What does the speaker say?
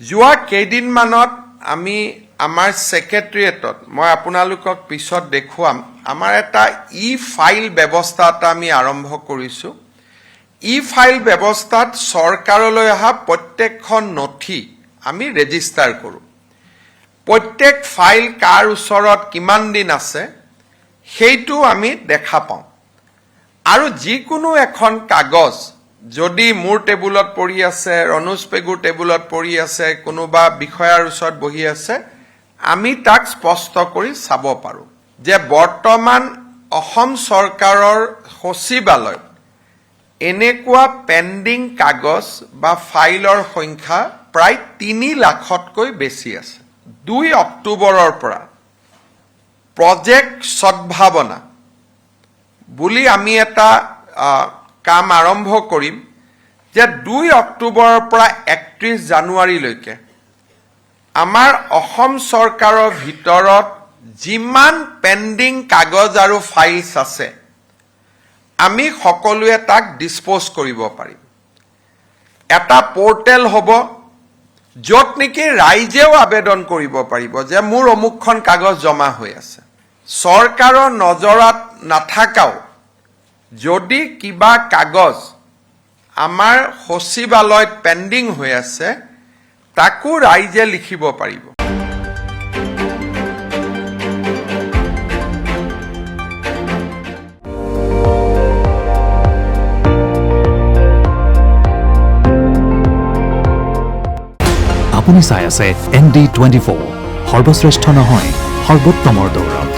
যোৱা কেইদিনমানত আমি আমাৰ সেক্ৰেটাৰিয়েটত মই আপোনালোকক পিছত দেখুৱাম আমাৰ এটা ই-ফাইল ব্যৱস্থা এটা আমি আৰম্ভ কৰিছো ই-ফাইল ব্যৱস্থাত চৰকাৰলৈ অহা প্ৰত্যেকখন নথি আমি ৰেজিষ্টাৰ কৰো প্ৰত্যেক ফাইল কাৰ ওচৰত কিমান দিন আছে সেইটো আমি দেখা পাওঁ আৰু যিকোনো এখন কাগজ যদি মোৰ টেবুলত পৰি আছে ৰনোজ পেগুৰ টেবুলত পৰি আছে কোনোবা বিষয়াৰ ওচৰত বহি আছে আমি তাক স্পষ্ট কৰি চাব পাৰো যে বৰ্তমান অসম চৰকাৰৰ সচিবালয়ত এনেকুৱা পেন্ডিং কাগজ বা ফাইলৰ সংখ্যা প্ৰায় 3 লাখতকৈ বেছি আছে 2 অক্টোবৰৰ পৰা প্ৰজেক্ট সদ্ভাৱনা বুলি আমি এটা কাম আৰম্ভ কৰিম যে 2 অক্টোবৰৰ পৰা 31 জানুৱাৰীলৈকে আমাৰ অসম চৰকাৰৰ ভিতৰত যিমান পেন্ডিং কাগজ আৰু ফাইলছ আছে আমি সকলোৱে তাক ডিসপোজ কৰিব পাৰিম এটা পোৰ্টেল হ'ব য'ত নেকি ৰাইজেও আবেদন কৰিব পাৰিব যে মোৰ অমুকখন কাগজ জমা হৈ আছে চৰকাৰৰ নজৰত নাথাকাও যদি কিবা কাগজ আমাৰ সচিবালয়ত পেন্ডিং হৈ আছে তাকো ৰাইজে লিখিব পাৰিব আপুনি চাই আছে ND24 সৰ্বশ্ৰেষ্ঠ নহয় সৰ্বোত্তমৰ দৌৰ